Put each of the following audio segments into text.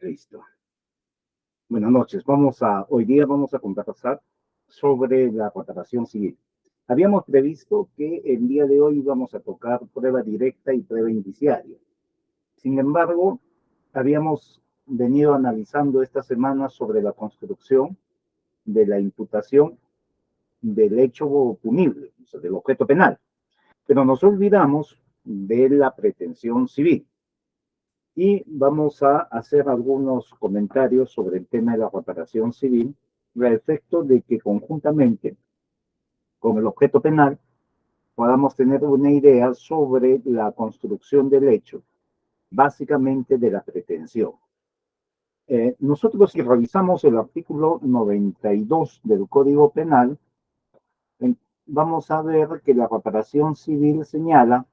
Listo. Buenas noches. Hoy día vamos a conversar sobre la reparación civil. Habíamos previsto que el día de hoy íbamos a tocar prueba directa y prueba indiciaria. Sin embargo, habíamos venido analizando esta semana sobre la construcción de la imputación del hecho punible, o sea, del objeto penal. Pero nos olvidamos de la pretensión civil. Y vamos a hacer algunos comentarios sobre el tema de la reparación civil, a efecto de que conjuntamente con el objeto penal podamos tener una idea sobre la construcción del hecho, básicamente de la pretensión. Nosotros, si revisamos el artículo 92 del Código Penal, vamos a ver que la reparación civil señala,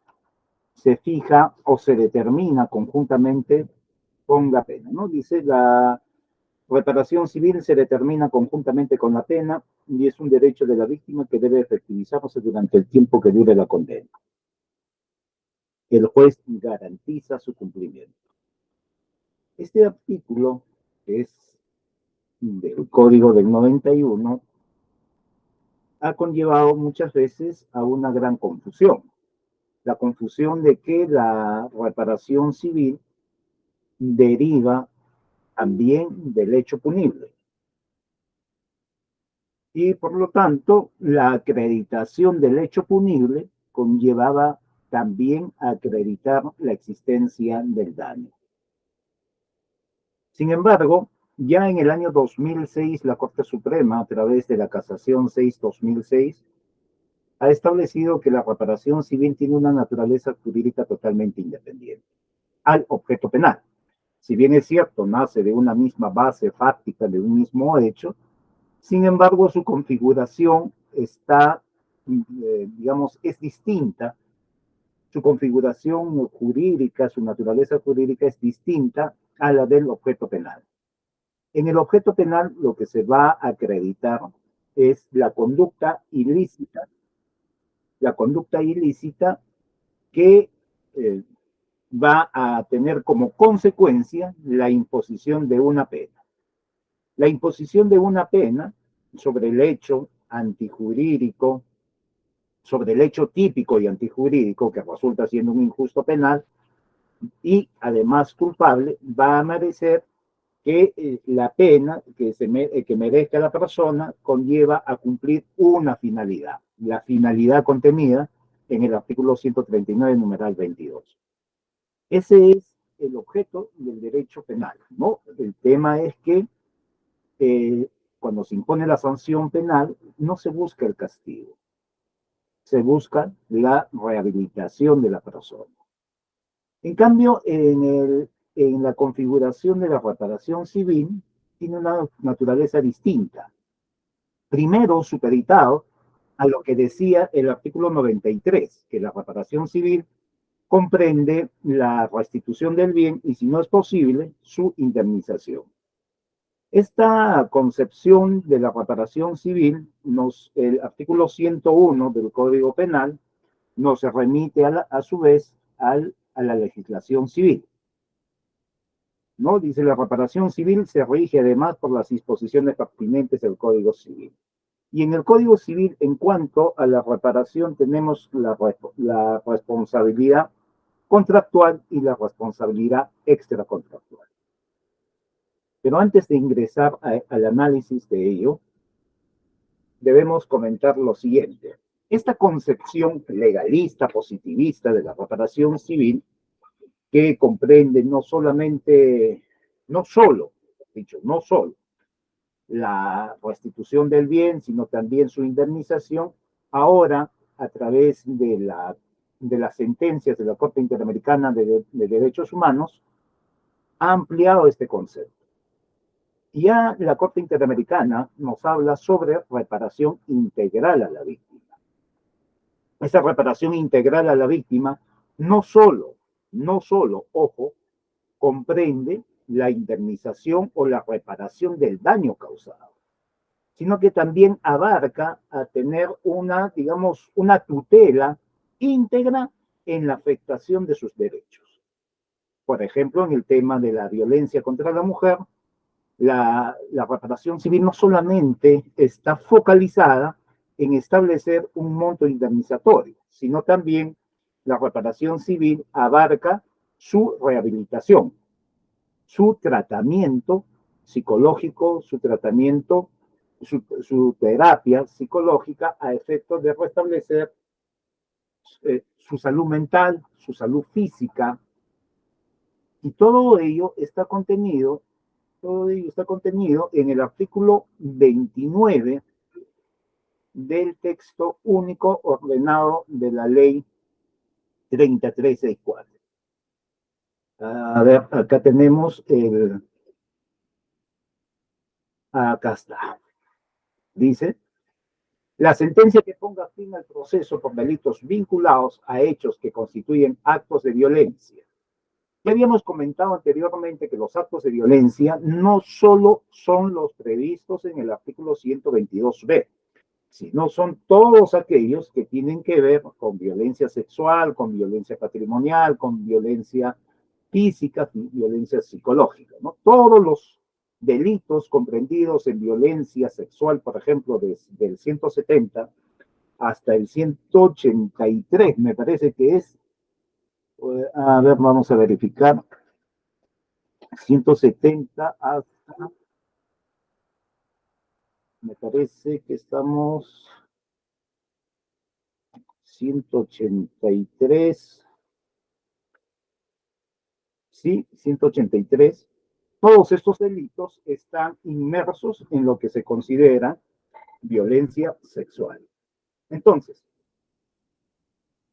se fija o se determina conjuntamente con la pena, ¿no? Dice, la reparación civil se determina conjuntamente con la pena y es un derecho de la víctima que debe efectivizarse durante el tiempo que dure la condena. El juez garantiza su cumplimiento. Este artículo, que es del Código del 91, ha conllevado muchas veces a una gran confusión. La confusión de que la reparación civil deriva también del hecho punible. Y por lo tanto, la acreditación del hecho punible conllevaba también a acreditar la existencia del daño. Sin embargo, ya en el año 2006, la Corte Suprema, a través de la Casación 6-2006, ha establecido que la reparación civil tiene una naturaleza jurídica totalmente independiente al objeto penal. Si bien es cierto, nace de una misma base fáctica, de un mismo hecho, sin embargo, su configuración está, digamos, es distinta. Su configuración jurídica, su naturaleza jurídica es distinta a la del objeto penal. En el objeto penal, lo que se va a acreditar es la conducta ilícita que va a tener como consecuencia la imposición de una pena. La imposición de una pena sobre el hecho antijurídico, sobre el hecho típico y antijurídico que resulta siendo un injusto penal y además culpable, va a merecer que la pena que merezca la persona conlleva a cumplir una finalidad, la finalidad contenida en el artículo 139, numeral 22. Ese es el objeto del derecho penal, ¿no? El tema es que cuando se impone la sanción penal, no se busca el castigo, se busca la rehabilitación de la persona. En cambio, en la configuración de la reparación civil, tiene una naturaleza distinta. Primero, supeditado a lo que decía el artículo 93, que la reparación civil comprende la restitución del bien y, si no es posible, su indemnización. Esta concepción de la reparación civil, el artículo 101 del Código Penal, nos remite a su vez a la legislación civil. ¿No? Dice, la reparación civil se rige además por las disposiciones pertinentes del Código Civil. Y en el Código Civil, en cuanto a la reparación, tenemos la responsabilidad contractual y la responsabilidad extracontractual. Pero antes de ingresar al análisis de ello, debemos comentar lo siguiente. Esta concepción legalista, positivista de la reparación civil, que comprende no solo la restitución del bien, sino también su indemnización, ahora, a través de las sentencias de la Corte Interamericana de Derechos Humanos, ha ampliado este concepto. Ya la Corte Interamericana nos habla sobre reparación integral a la víctima. Esa reparación integral a la víctima no solo, ojo, comprende la indemnización o la reparación del daño causado, sino que también abarca a tener digamos, una tutela íntegra en la afectación de sus derechos. Por ejemplo, en el tema de la violencia contra la mujer, la reparación civil no solamente está focalizada en establecer un monto indemnizatorio, sino también la reparación civil abarca su rehabilitación, su tratamiento psicológico, su tratamiento, su terapia psicológica a efectos de restablecer su salud mental, su salud física, y todo ello está contenido en el artículo 29 del texto único ordenado de la ley 3364. A ver, acá tenemos acá está. Dice, la sentencia que ponga fin al proceso por delitos vinculados a hechos que constituyen actos de violencia. Ya habíamos comentado anteriormente que los actos de violencia no solo son los previstos en el artículo 122b, sino son todos aquellos que tienen que ver con violencia sexual, con violencia patrimonial, con violencia física, violencia psicológica, ¿no? Todos los delitos comprendidos en violencia sexual, por ejemplo, desde el 170 hasta el 183, me parece que es, a ver, vamos a verificar, 170 hasta, me parece que estamos 183, sí, 183. Todos estos delitos están inmersos en lo que se considera violencia sexual. Entonces,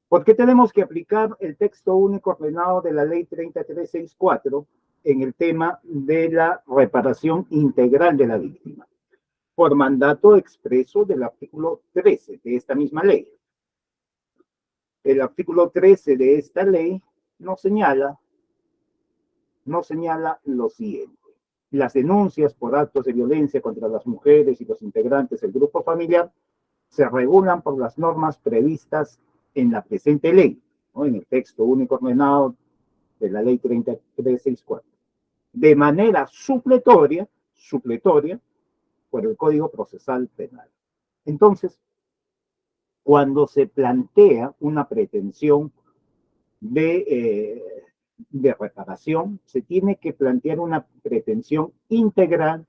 ¿por qué tenemos que aplicar el texto único ordenado de la ley 3364 en el tema de la reparación integral de la víctima? Por mandato expreso del artículo 13 de esta misma ley. El artículo 13 de esta ley nos señala lo siguiente. Las denuncias por actos de violencia contra las mujeres y los integrantes del grupo familiar se regulan por las normas previstas en la presente ley, ¿no? En el texto único ordenado de la ley 3364, de manera supletoria por el Código Procesal Penal. Entonces, cuando se plantea una pretensión de reparación, se tiene que plantear una pretensión integral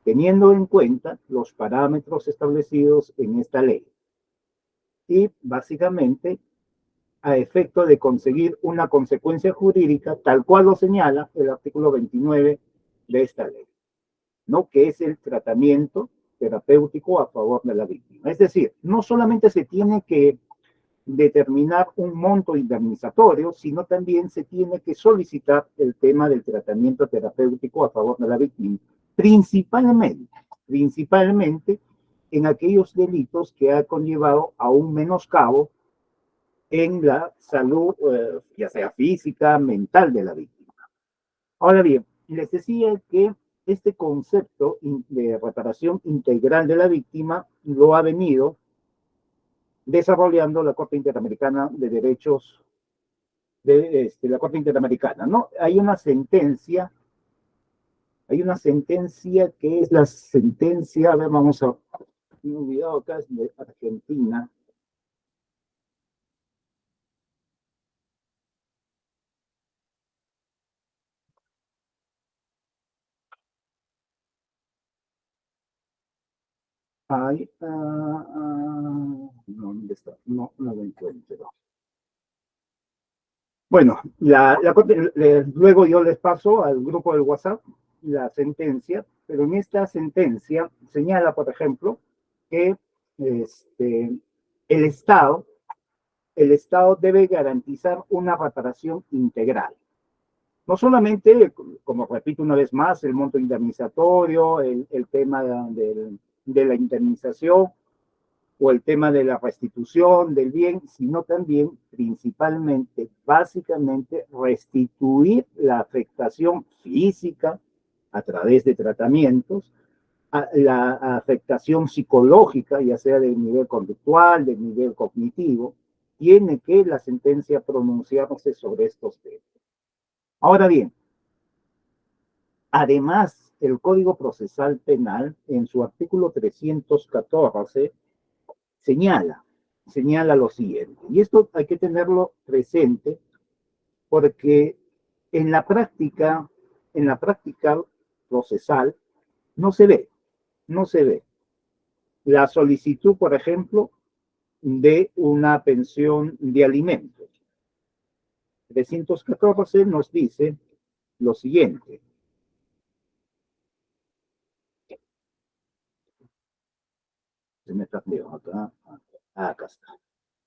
teniendo en cuenta los parámetros establecidos en esta ley. Y básicamente a efecto de conseguir una consecuencia jurídica tal cual lo señala el artículo 29 de esta ley, ¿no? Que es el tratamiento terapéutico a favor de la víctima. Es decir, no solamente se tiene que determinar un monto indemnizatorio, sino también se tiene que solicitar el tema del tratamiento terapéutico a favor de la víctima, principalmente en aquellos delitos que ha conllevado a un menoscabo en la salud, ya sea física, mental de la víctima. Ahora bien, les decía que este concepto de reparación integral de la víctima lo ha venido desarrollando la Corte Interamericana de Derechos de la Corte Interamericana, ¿no? Hay una sentencia que es la sentencia, a ver, vamos a, me he olvidado acá, es de Argentina. Ahí, no, ¿dónde está? No, no lo encuentro. Bueno, luego yo les paso al grupo del WhatsApp la sentencia, pero en esta sentencia señala, por ejemplo, que el Estado debe garantizar una reparación integral. No solamente, como repito una vez más, el monto indemnizatorio, el tema de la indemnización, o el tema de la restitución del bien, sino también, principalmente, básicamente, restituir la afectación física a través de tratamientos, la afectación psicológica, ya sea del nivel conductual, del nivel cognitivo, tiene que la sentencia pronunciarse sobre estos temas. Ahora bien, además, el Código Procesal Penal, en su artículo 314, señala lo siguiente, y esto hay que tenerlo presente porque en la práctica, en la práctica procesal, no se ve, no se ve. La solicitud, por ejemplo, de una pensión de alimentos. 314 nos dice lo siguiente. Se me perdió acá. Acá está.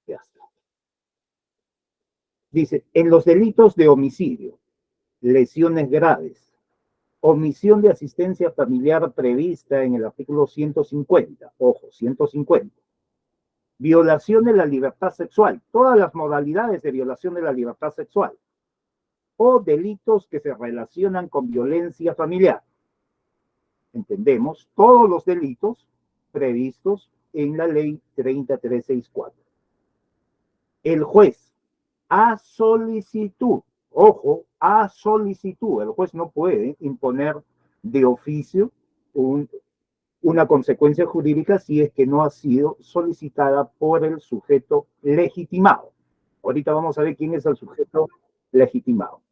Ya está. Dice, en los delitos de homicidio, lesiones graves, omisión de asistencia familiar prevista en el artículo 150, ojo, 150, violación de la libertad sexual, todas las modalidades de violación de la libertad sexual, o delitos que se relacionan con violencia familiar. Entendemos todos los delitos previstos en la ley 3364. El juez, a solicitud, ojo, a solicitud, el juez no puede imponer de oficio una consecuencia jurídica si es que no ha sido solicitada por el sujeto legitimado. Ahorita vamos a ver quién es el sujeto legitimado.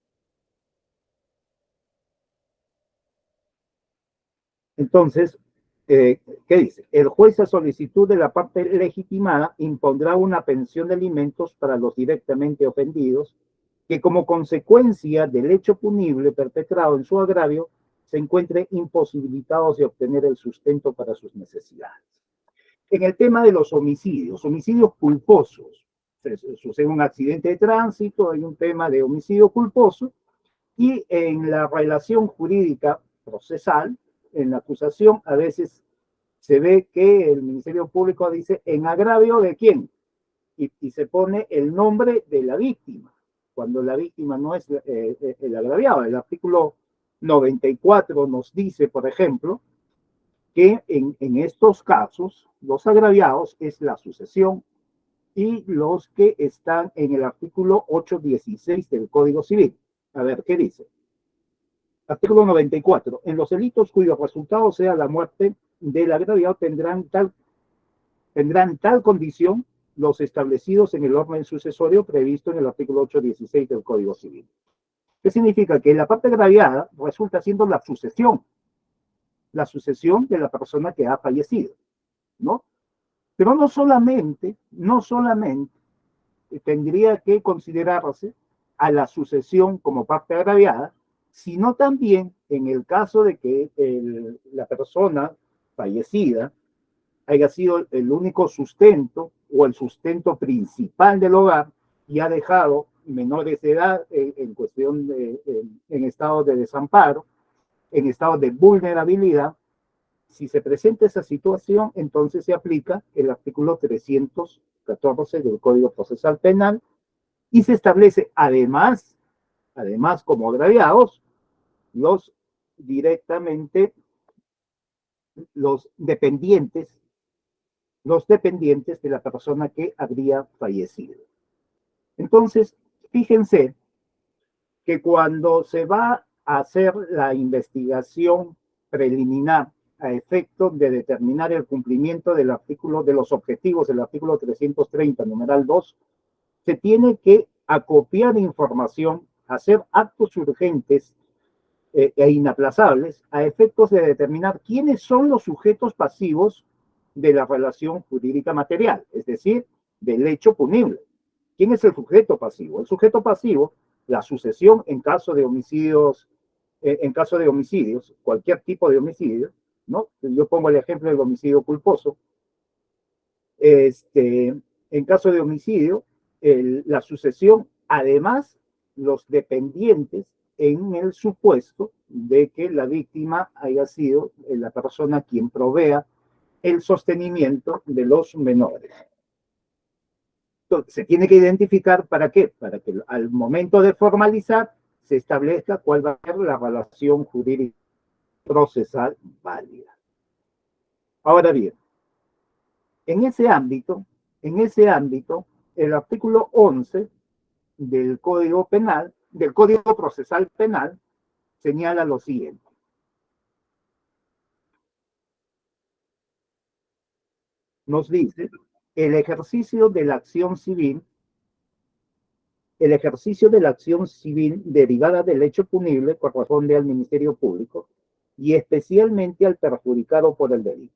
Entonces, ¿qué dice? El juez a solicitud de la parte legitimada impondrá una pensión de alimentos para los directamente ofendidos que como consecuencia del hecho punible perpetrado en su agravio se encuentren imposibilitados de obtener el sustento para sus necesidades. En el tema de los homicidios, homicidios culposos, sucede un accidente de tránsito, hay un tema de homicidio culposo, y en la relación jurídica procesal, en la acusación, a veces se ve que el Ministerio Público dice en agravio de quién, y se pone el nombre de la víctima, cuando la víctima no es el agraviado. El artículo 94 nos dice, por ejemplo, que en estos casos los agraviados es la sucesión y los que están en el artículo 816 del Código Civil. A ver, ¿qué dice? Artículo 94. En los delitos cuyo resultado sea la muerte del agraviado tendrán tal condición los establecidos en el orden sucesorio previsto en el artículo 816 del Código Civil. ¿Qué significa? Que la parte agraviada resulta siendo la sucesión de la persona que ha fallecido, ¿no? Pero no solamente tendría que considerarse a la sucesión como parte agraviada, sino también en el caso de que la persona fallecida haya sido el único sustento o el sustento principal del hogar y ha dejado menores de edad en cuestión en estado de desamparo, en estado de vulnerabilidad. Si se presenta esa situación, entonces se aplica el artículo 314 del Código Procesal Penal y se establece además como agraviados, los directamente, los dependientes de la persona que habría fallecido. Entonces, fíjense que cuando se va a hacer la investigación preliminar a efecto de determinar el cumplimiento del artículo, de los objetivos del artículo 330, numeral 2, se tiene que acopiar información, hacer actos urgentes e inaplazables a efectos de determinar quiénes son los sujetos pasivos de la relación jurídica material, es decir, del hecho punible. ¿Quién es el sujeto pasivo? El sujeto pasivo, la sucesión en caso de homicidios, cualquier tipo de homicidio, ¿no? Yo pongo el ejemplo del homicidio culposo. En caso de homicidio, la sucesión, además, los dependientes en el supuesto de que la víctima haya sido la persona quien provea el sostenimiento de los menores. Entonces, se tiene que identificar para qué, para que al momento de formalizar se establezca cuál va a ser la relación jurídica procesal válida. Ahora bien, en ese ámbito, el artículo 11 del Código Penal del Código Procesal Penal señala lo siguiente. Nos dice, el ejercicio de la acción civil derivada del hecho punible corresponde al Ministerio Público y especialmente al perjudicado por el delito.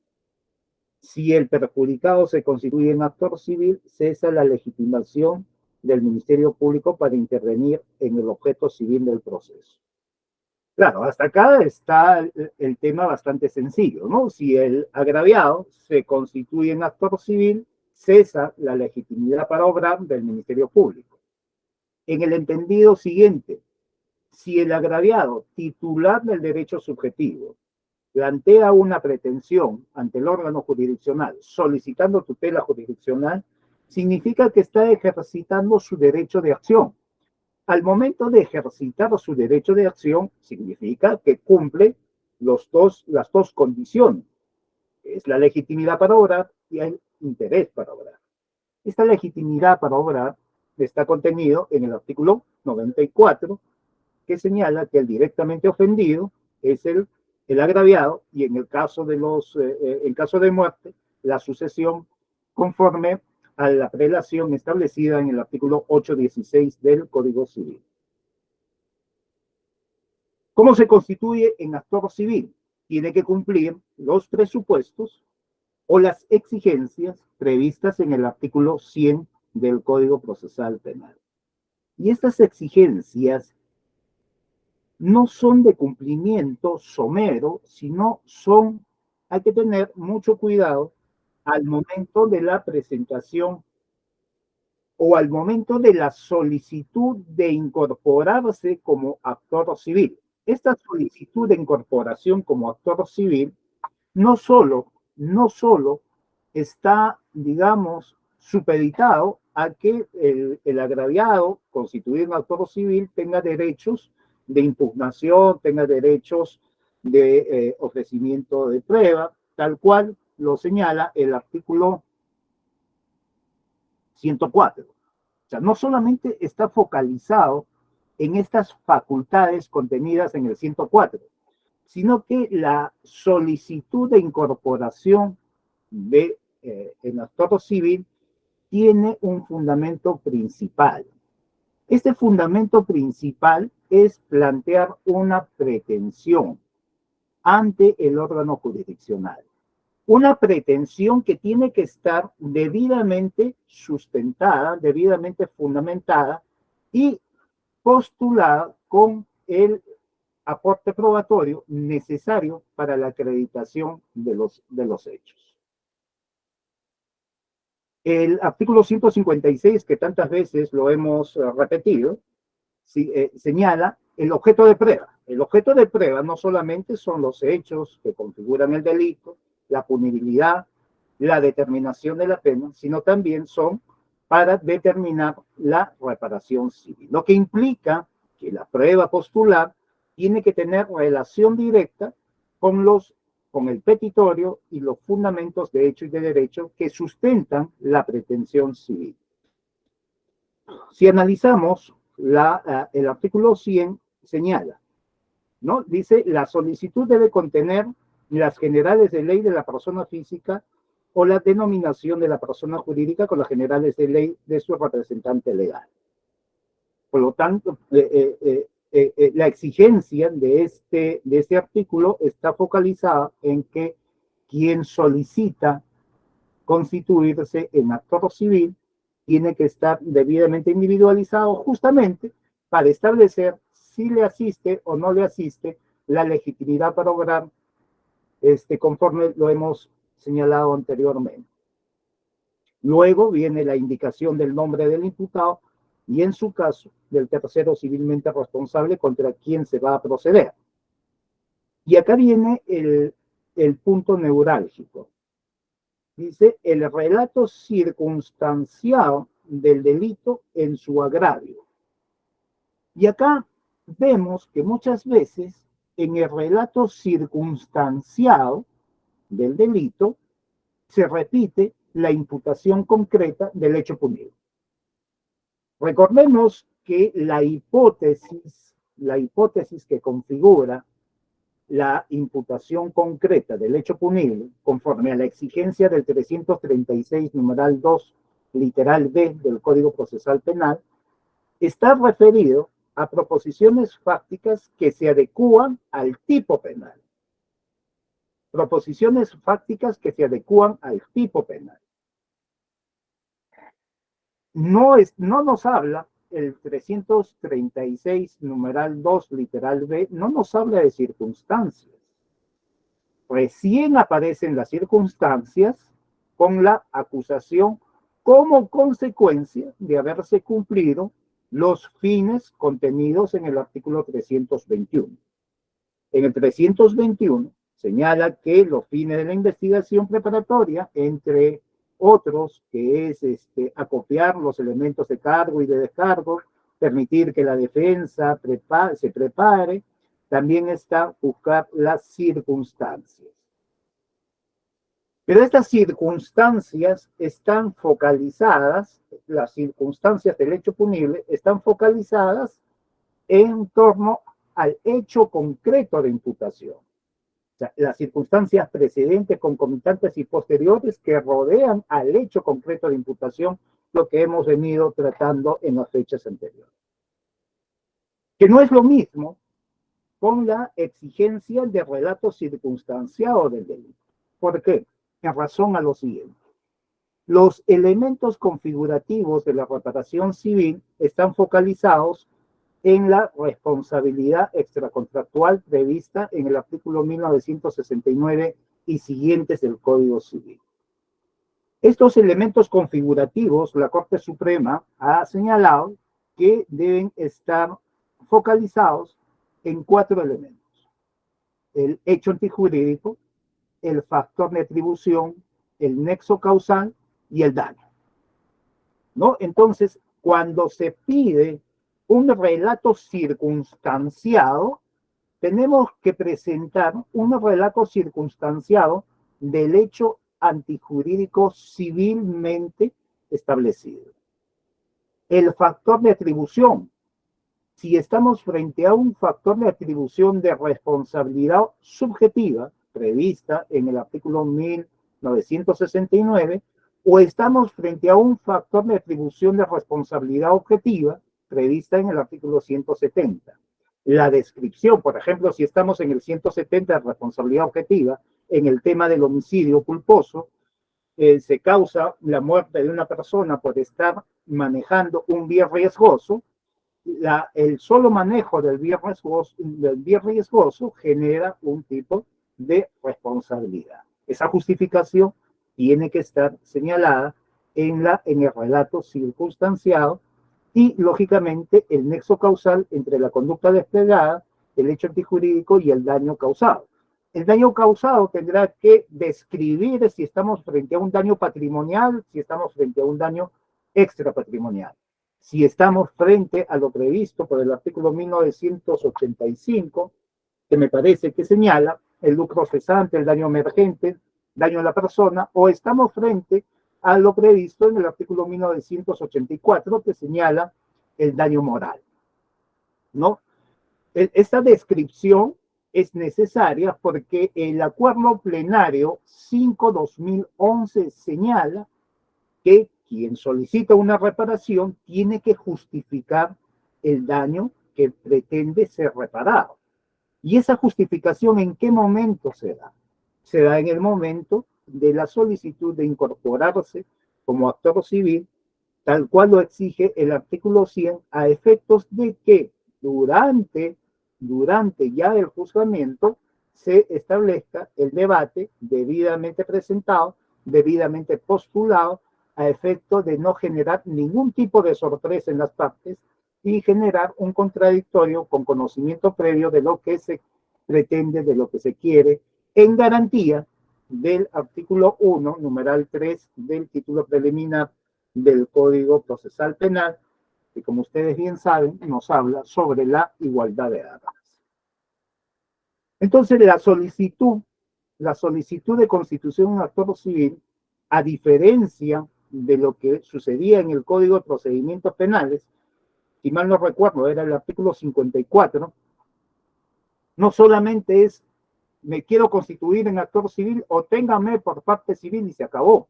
Si el perjudicado se constituye en actor civil, cesa la legitimación del Ministerio Público para intervenir en el objeto civil del proceso. Claro, hasta acá está el tema bastante sencillo, ¿no? Si el agraviado se constituye en actor civil, cesa la legitimidad para obrar del Ministerio Público. En el entendido siguiente, si el agraviado titular del derecho subjetivo plantea una pretensión ante el órgano jurisdiccional solicitando tutela jurisdiccional, significa que está ejercitando su derecho de acción. Al momento de ejercitar su derecho de acción, significa que cumple las dos condiciones. Es la legitimidad para obrar y el interés para obrar. Esta legitimidad para obrar está contenido en el artículo 94, que señala que el directamente ofendido es el agraviado y en el caso en caso de muerte, la sucesión conforme a la prelación establecida en el artículo 816 del Código Civil. ¿Cómo se constituye en actor civil? Tiene que cumplir los presupuestos o las exigencias previstas en el artículo 100 del Código Procesal Penal. Y estas exigencias no son de cumplimiento somero, sino hay que tener mucho cuidado al momento de la presentación o al momento de la solicitud de incorporarse como actor civil. Esta solicitud de incorporación como actor civil no solo está, digamos, supeditado a que el agraviado, constituido en actor civil, tenga derechos de impugnación, tenga derechos de ofrecimiento de prueba, tal cual lo señala el artículo 104. O sea, no solamente está focalizado en estas facultades contenidas en el 104, sino que la solicitud de incorporación en actor civil tiene un fundamento principal. Este fundamento principal es plantear una pretensión ante el órgano jurisdiccional. Una pretensión que tiene que estar debidamente sustentada, debidamente fundamentada y postulada con el aporte probatorio necesario para la acreditación de los hechos. El artículo 156, que tantas veces lo hemos repetido, señala el objeto de prueba. El objeto de prueba no solamente son los hechos que configuran el delito, la punibilidad, la determinación de la pena, sino también son para determinar la reparación civil. Lo que implica que la prueba postular tiene que tener relación directa con el petitorio y los fundamentos de hecho y de derecho que sustentan la pretensión civil. Si analizamos el artículo 100, señala, ¿no? Dice, la solicitud debe contener las generales de ley de la persona física o la denominación de la persona jurídica con las generales de ley de su representante legal. Por lo tanto, la exigencia de este artículo está focalizada en que quien solicita constituirse en actor civil tiene que estar debidamente individualizado justamente para establecer si le asiste o no le asiste la legitimidad para obrar conforme lo hemos señalado anteriormente. Luego viene la indicación del nombre del imputado y en su caso del tercero civilmente responsable contra quien se va a proceder. Y acá viene el punto neurálgico. Dice, el relato circunstanciado del delito en su agravio. Y acá vemos que muchas veces en el relato circunstanciado del delito se repite la imputación concreta del hecho punible. Recordemos que la hipótesis que configura la imputación concreta del hecho punible, conforme a la exigencia del 336, numeral 2, literal B del Código Procesal Penal, está referido a proposiciones fácticas que se adecúan al tipo penal. Proposiciones fácticas que se adecúan al tipo penal. No nos habla el 336, numeral 2, literal B, no nos habla de circunstancias. Recién aparecen las circunstancias con la acusación como consecuencia de haberse cumplido los fines contenidos en el artículo 321. En el 321 señala que los fines de la investigación preparatoria, entre otros, que es acopiar los elementos de cargo y de descargo, permitir que la defensa se prepare, también está buscar las circunstancias. Pero estas circunstancias están focalizadas, las circunstancias del hecho punible están focalizadas en torno al hecho concreto de imputación. O sea, las circunstancias precedentes, concomitantes y posteriores que rodean al hecho concreto de imputación, lo que hemos venido tratando en las fechas anteriores. Que no es lo mismo con la exigencia de relato circunstanciado del delito. ¿Por qué? En razón a lo siguiente. Los elementos configurativos de la reparación civil están focalizados en la responsabilidad extracontractual prevista en el artículo 1969 y siguientes del Código Civil. Estos elementos configurativos, la Corte Suprema ha señalado que deben estar focalizados en 4 elementos: el hecho antijurídico, el factor de atribución, el nexo causal y el daño, ¿no? Entonces, cuando se pide un relato circunstanciado, tenemos que presentar un relato circunstanciado del hecho antijurídico civilmente establecido. El factor de atribución. Si estamos frente a un factor de atribución de responsabilidad subjetiva prevista en el artículo 1969, o estamos frente a un factor de atribución de responsabilidad objetiva prevista en el artículo 170. La descripción, por ejemplo, si estamos en el 170 de responsabilidad objetiva, en el tema del homicidio culposo, se causa la muerte de una persona por estar manejando un bien riesgoso. El solo manejo del bien riesgoso genera un tipo de responsabilidad. Esa justificación tiene que estar señalada en el relato circunstanciado y, lógicamente, el nexo causal entre la conducta desplegada, el hecho antijurídico y el daño causado. El daño causado tendrá que describir si estamos frente a un daño patrimonial, si estamos frente a un daño extrapatrimonial. Si estamos frente a lo previsto por el artículo 1985, que me parece que señala el lucro cesante, el daño emergente, daño a la persona, o estamos frente a lo previsto en el artículo 1984, que señala el daño moral, ¿no? Esta descripción es necesaria porque el acuerdo plenario 5/2011 señala que quien solicita una reparación tiene que justificar el daño que pretende ser reparado. ¿Y esa justificación en qué momento se da? Se da en el momento de la solicitud de incorporarse como actor civil, tal cual lo exige el artículo 100, a efectos de que durante ya el juzgamiento se establezca el debate debidamente presentado, debidamente postulado, a efecto de no generar ningún tipo de sorpresa en las partes y generar un contradictorio con conocimiento previo de lo que se pretende, de lo que se quiere, en garantía del artículo 1, numeral 3 del título preliminar del Código Procesal Penal, que, como ustedes bien saben, nos habla sobre la igualdad de armas. Entonces, la solicitud de constitución de un actor civil, a diferencia de lo que sucedía en el Código de Procedimientos Penales, si mal no recuerdo, era el artículo 54, no solamente es me quiero constituir en actor civil o téngame por parte civil y se acabó.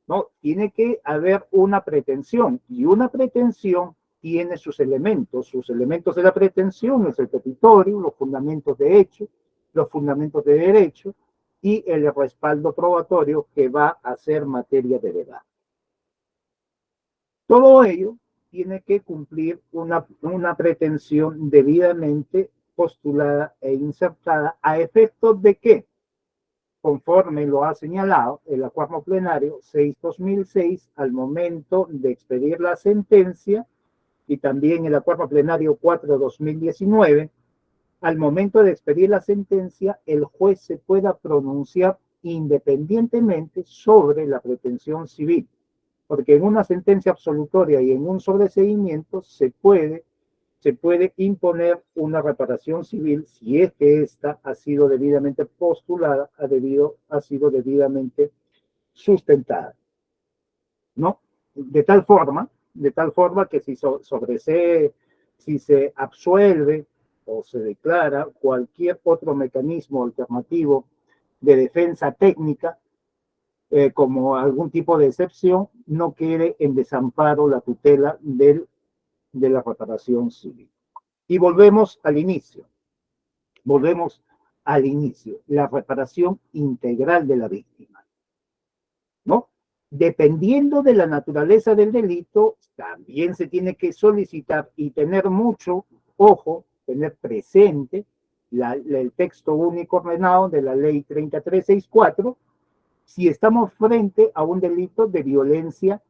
No, tiene que haber una pretensión y una pretensión tiene sus elementos. Sus elementos de la pretensión es el petitorio, los fundamentos de hecho, los fundamentos de derecho y el respaldo probatorio que va a ser materia de debate. Todo ello tiene que cumplir una pretensión debidamente postulada e insertada a efectos de que, conforme lo ha señalado el acuerdo plenario 6/2006, al momento de expedir la sentencia, y también el acuerdo plenario 4/2019, al momento de expedir la sentencia, el juez se pueda pronunciar independientemente sobre la pretensión civil, porque en una sentencia absolutoria y en un sobreseimiento se puede imponer una reparación civil si es que ésta ha sido debidamente postulada, ha sido debidamente sustentada, ¿no? De tal forma que si se absuelve o se declara cualquier otro mecanismo alternativo de defensa técnica, como algún tipo de excepción, no quede en desamparo la tutela de la reparación civil. Y volvemos al inicio, la reparación integral de la víctima, ¿no? Dependiendo de la naturaleza del delito, también se tiene que solicitar y tener mucho ojo, tener presente el texto único ordenado de la ley 3364, si estamos frente a un delito de violencia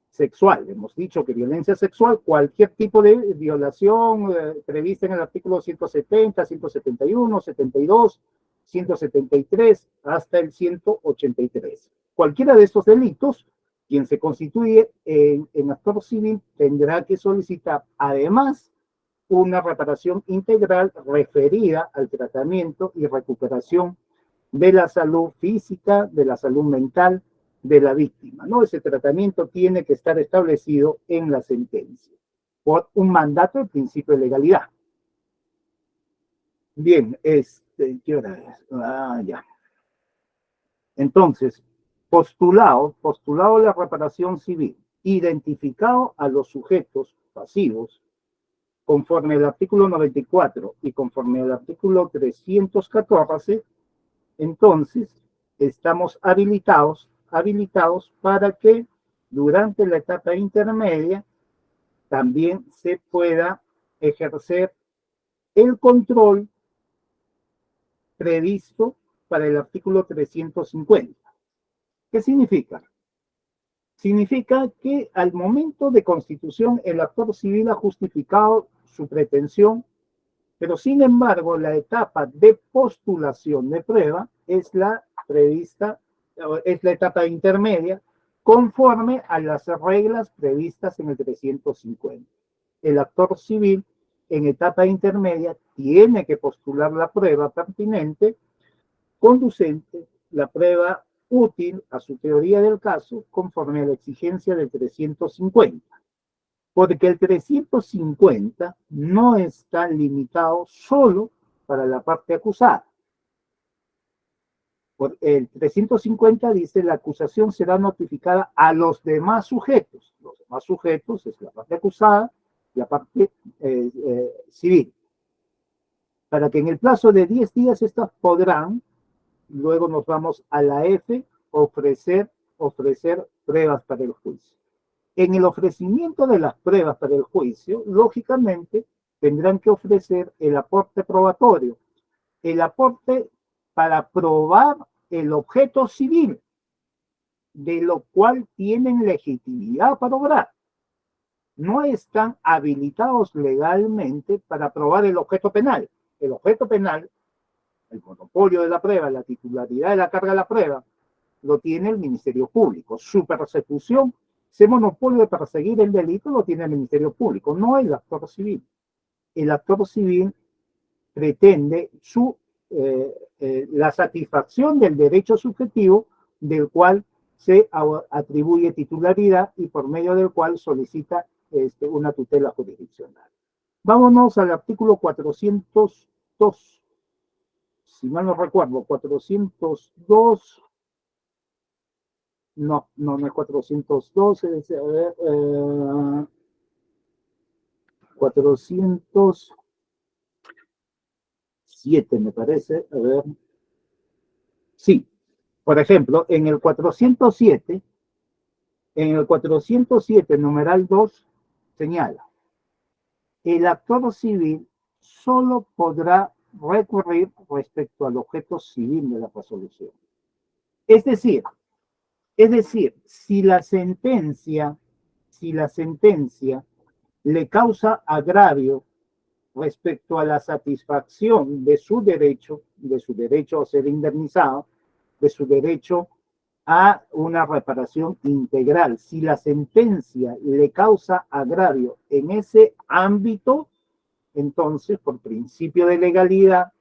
sexual. Hemos dicho que violencia sexual, cualquier tipo de violación prevista en el artículo 170, 171, 72, 173 hasta el 183. Cualquiera de estos delitos, quien se constituye en actor civil tendrá que solicitar además una reparación integral referida al tratamiento y recuperación de la salud física, de la salud mental de la víctima, ¿no? Ese tratamiento tiene que estar establecido en la sentencia por un mandato del principio de legalidad. Bien, ¿qué hora es? Ya. Entonces, postulado la reparación civil, identificado a los sujetos pasivos, conforme al artículo 94 y conforme al artículo 314, entonces estamos habilitados para que durante la etapa intermedia también se pueda ejercer el control previsto para el artículo 350. ¿Qué significa? Significa que al momento de constitución el actor civil ha justificado su pretensión, pero sin embargo la etapa de postulación de prueba es la etapa intermedia conforme a las reglas previstas en el 350. El actor civil en etapa intermedia tiene que postular la prueba pertinente, conducente, la prueba útil a su teoría del caso conforme a la exigencia del 350. Porque el 350 no está limitado solo para la parte acusada. Por el 350 dice la acusación será notificada a los demás sujetos. Los demás sujetos es la parte acusada y la parte civil. Para que en el plazo de 10 días estas podrán, luego nos vamos a la F, ofrecer pruebas para el juicio. En el ofrecimiento de las pruebas para el juicio, lógicamente, tendrán que ofrecer el aporte probatorio, el aporte para probar el objeto civil, de lo cual tienen legitimidad para obrar. No están habilitados legalmente para probar el objeto penal. El objeto penal, el monopolio de la prueba, la titularidad de la carga de la prueba, lo tiene el Ministerio Público. Su persecución, ese monopolio de perseguir el delito lo tiene el Ministerio Público, no el actor civil. El actor civil pretende la satisfacción del derecho subjetivo del cual se atribuye titularidad y por medio del cual solicita una tutela jurisdiccional. Vámonos al artículo 402. Si mal no recuerdo, 402. No es 402, es 407, me parece. A ver. Sí, por ejemplo, en el 407, numeral 2, señala, el actor civil solo podrá recurrir respecto al objeto civil de la resolución. Es decir, si la sentencia le causa agravio respecto a la satisfacción de su derecho a ser indemnizado, de su derecho a una reparación integral. Si la sentencia le causa agravio en ese ámbito, entonces, por principio de legalidad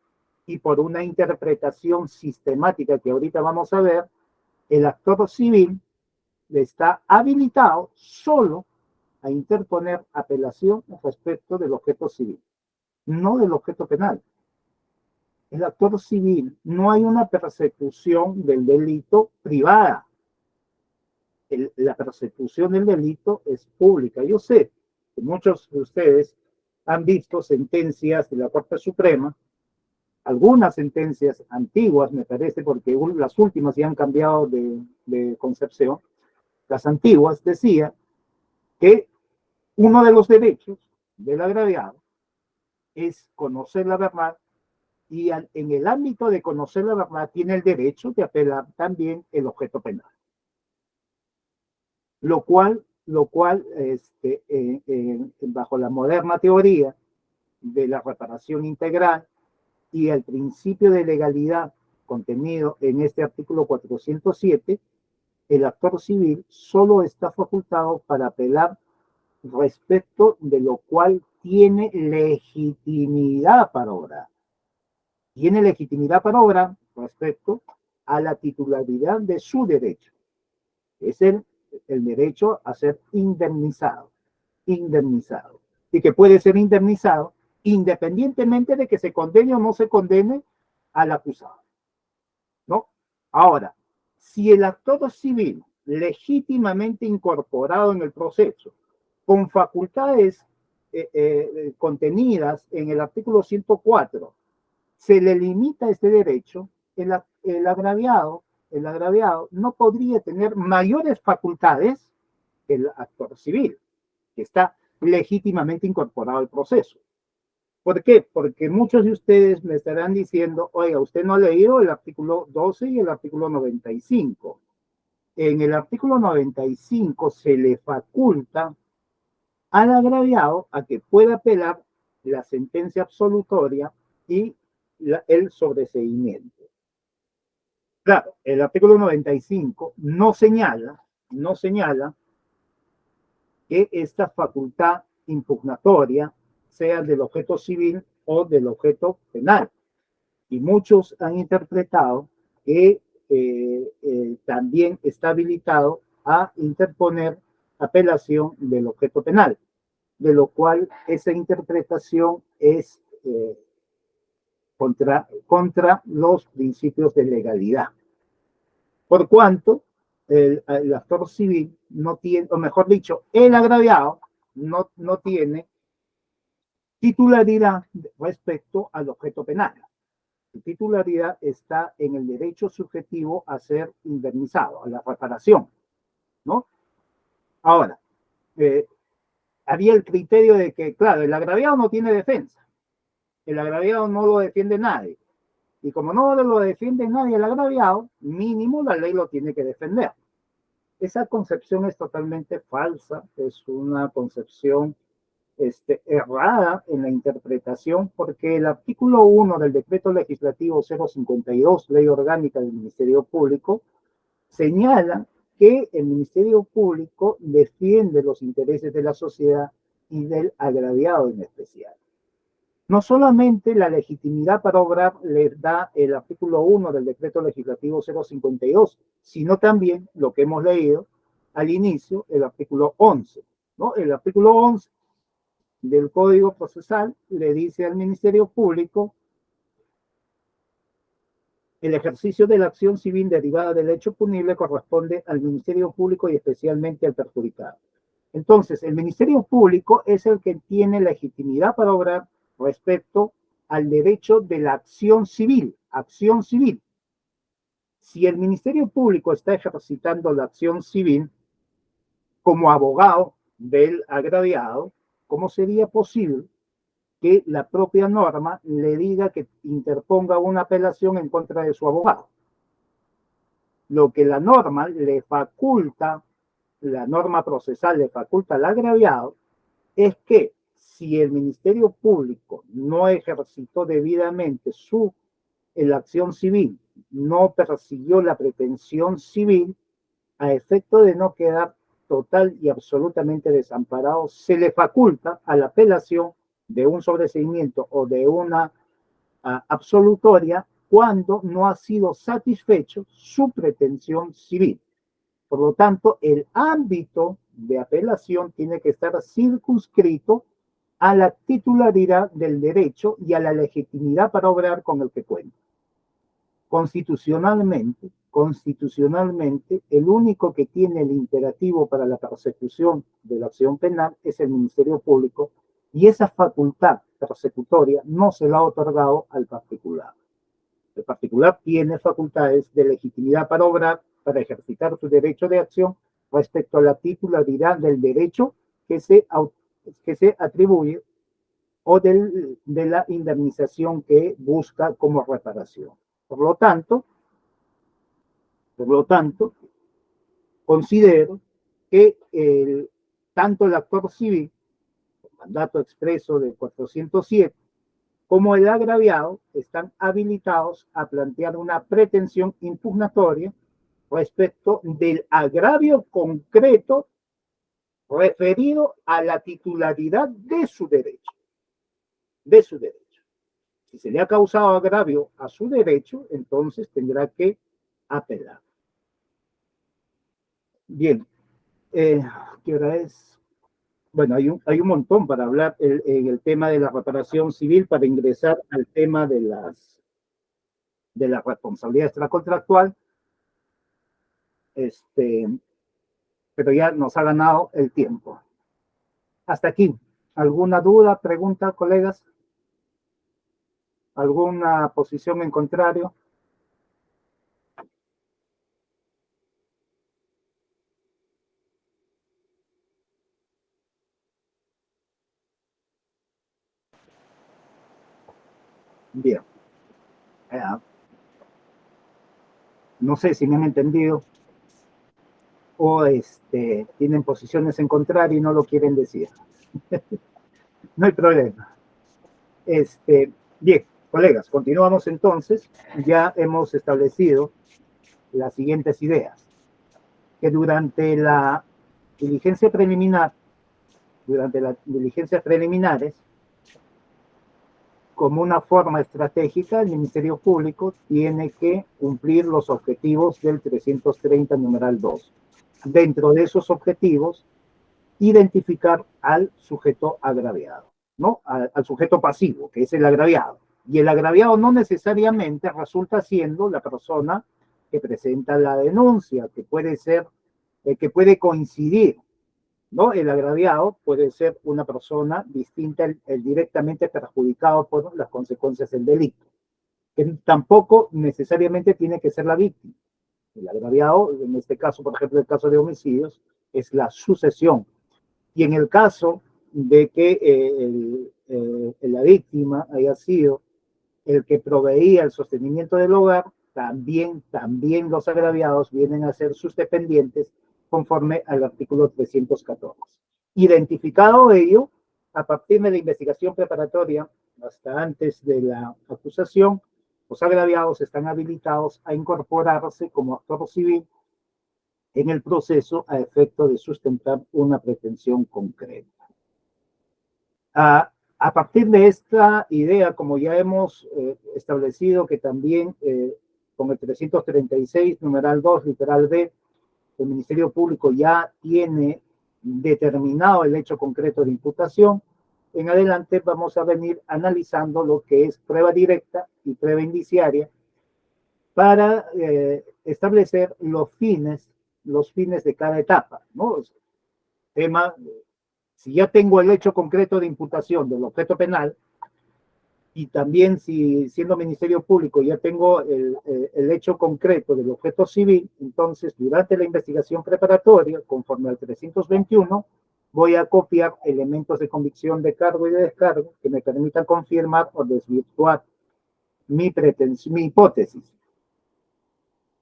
y por una interpretación sistemática que ahorita vamos a ver, el actor civil le está habilitado solo a interponer apelación respecto del objeto civil, no del objeto penal. El actor civil, no hay una persecución del delito privada. La persecución del delito es pública. Yo sé que muchos de ustedes han visto sentencias de la Corte Suprema, algunas sentencias antiguas, me parece, porque las últimas ya han cambiado de concepción. Las antiguas decían que uno de los derechos del agraviado es conocer la verdad y en el ámbito de conocer la verdad tiene el derecho de apelar también el objeto penal. Lo cual bajo la moderna teoría de la reparación integral y el principio de legalidad contenido en este artículo 407, el actor civil solo está facultado para apelar respecto de lo cual tiene legitimidad para obrar. Tiene legitimidad para obrar respecto a la titularidad de su derecho. Es el derecho a ser indemnizado. Y que puede ser indemnizado independientemente de que se condene o no se condene al acusado. ¿No? Ahora, si el actor civil legítimamente incorporado en el proceso, con facultades contenidas en el artículo 104, se le limita este derecho, el agraviado no podría tener mayores facultades que el actor civil, que está legítimamente incorporado al proceso. ¿Por qué? Porque muchos de ustedes me estarán diciendo, oiga, usted no ha leído el artículo 12 y el artículo 95. En el artículo 95 se le faculta al agraviado a que pueda apelar la sentencia absolutoria y el sobreseimiento. Claro, el artículo 95 no señala que esta facultad impugnatoria sea del objeto civil o del objeto penal. Y muchos han interpretado que también está habilitado a interponer apelación del objeto penal, de lo cual esa interpretación es contra los principios de legalidad. Por cuanto el actor civil no tiene, o mejor dicho, el agraviado no tiene titularidad respecto al objeto penal. Su titularidad está en el derecho subjetivo a ser indemnizado, a la reparación, ¿no? Ahora, había el criterio de que, claro, el agraviado no tiene defensa. El agraviado no lo defiende nadie. Y como no lo defiende nadie el agraviado, mínimo la ley lo tiene que defender. Esa concepción es totalmente falsa, es una concepción errada en la interpretación, porque el artículo 1 del decreto legislativo 052, Ley Orgánica del Ministerio Público, señala que el Ministerio Público defiende los intereses de la sociedad y del agraviado en especial. No solamente la legitimidad para obrar les da el artículo 1 del decreto legislativo 052, sino también lo que hemos leído al inicio, el artículo 11, ¿no? El artículo 11 del Código Procesal le dice al Ministerio Público: el ejercicio de la acción civil derivada del hecho punible corresponde al Ministerio Público y especialmente al perjudicado. Entonces, el Ministerio Público es el que tiene legitimidad para obrar respecto al derecho de la acción civil. Acción civil. Si el Ministerio Público está ejercitando la acción civil como abogado del agraviado, ¿cómo sería posible que la propia norma le diga que interponga una apelación en contra de su abogado? Lo que la norma le faculta, la norma procesal le faculta al agraviado, es que si el Ministerio Público no ejercitó debidamente la acción civil, no persiguió la pretensión civil, a efecto de no quedar total y absolutamente desamparado, se le faculta a la apelación de un sobreseimiento o de una absolutoria cuando no ha sido satisfecho su pretensión civil. Por lo tanto, el ámbito de apelación tiene que estar circunscrito a la titularidad del derecho y a la legitimidad para obrar con el que cuenta. Constitucionalmente, el único que tiene el imperativo para la persecución de la acción penal es el Ministerio Público, y esa facultad persecutoria no se la ha otorgado al particular. El particular tiene facultades de legitimidad para obrar, para ejercitar su derecho de acción respecto a la titularidad del derecho que se atribuye o de la indemnización que busca como reparación. Por lo tanto, considero que tanto el actor civil, el mandato expreso del 407, como el agraviado están habilitados a plantear una pretensión impugnatoria respecto del agravio concreto referido a la titularidad de su derecho. Si se le ha causado agravio a su derecho, entonces tendrá que apelar. Bien, ¿qué hora es? Bueno, hay un montón para hablar en el tema de la reparación civil para ingresar al tema de la responsabilidad extracontractual, pero ya nos ha ganado el tiempo. Hasta aquí. ¿Alguna duda, pregunta, colegas? ¿Alguna posición en contrario? Bien. No sé si me han entendido o tienen posiciones en contrario y no lo quieren decir. No hay problema. Bien, colegas, continuamos entonces. Ya hemos establecido las siguientes ideas. Que durante las diligencias preliminares, como una forma estratégica, el Ministerio Público tiene que cumplir los objetivos del 330 numeral 2. Dentro de esos objetivos, identificar al sujeto agraviado, ¿no? Al sujeto pasivo, que es el agraviado. Y el agraviado no necesariamente resulta siendo la persona que presenta la denuncia, que puede coincidir, ¿no? El agraviado puede ser una persona distinta, el directamente perjudicado por las consecuencias del delito, que tampoco necesariamente tiene que ser la víctima. El agraviado, en este caso, por ejemplo, el caso de homicidios, es la sucesión. Y en el caso de que la víctima haya sido el que proveía el sostenimiento del hogar, también los agraviados vienen a ser sus dependientes conforme al artículo 314. Identificado ello, a partir de la investigación preparatoria, hasta antes de la acusación, los agraviados están habilitados a incorporarse como actor civil en el proceso a efecto de sustentar una pretensión concreta. A partir de esta idea, como ya hemos establecido que también con el 336, numeral 2, literal B, el Ministerio Público ya tiene determinado el hecho concreto de imputación, en adelante vamos a venir analizando lo que es prueba directa y prueba indiciaria para establecer los fines de cada etapa, ¿no? Tema, si ya tengo el hecho concreto de imputación del objeto penal, y también si siendo Ministerio Público ya tengo el hecho concreto del objeto civil, entonces durante la investigación preparatoria, conforme al 321, voy a copiar elementos de convicción de cargo y de descargo que me permitan confirmar o desvirtuar mi hipótesis.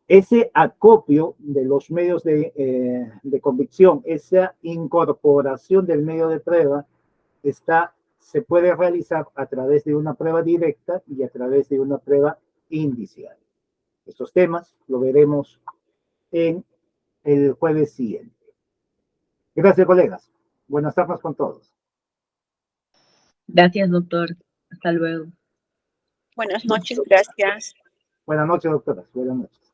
Ese acopio de los medios de convicción, esa incorporación del medio de prueba, se puede realizar a través de una prueba directa y a través de una prueba indicial. Estos temas lo veremos en el jueves siguiente. Gracias, colegas. Buenas tardes con todos. Gracias, doctor. Hasta luego. Buenas noches, gracias. Buenas noches, doctoras. Buenas noches.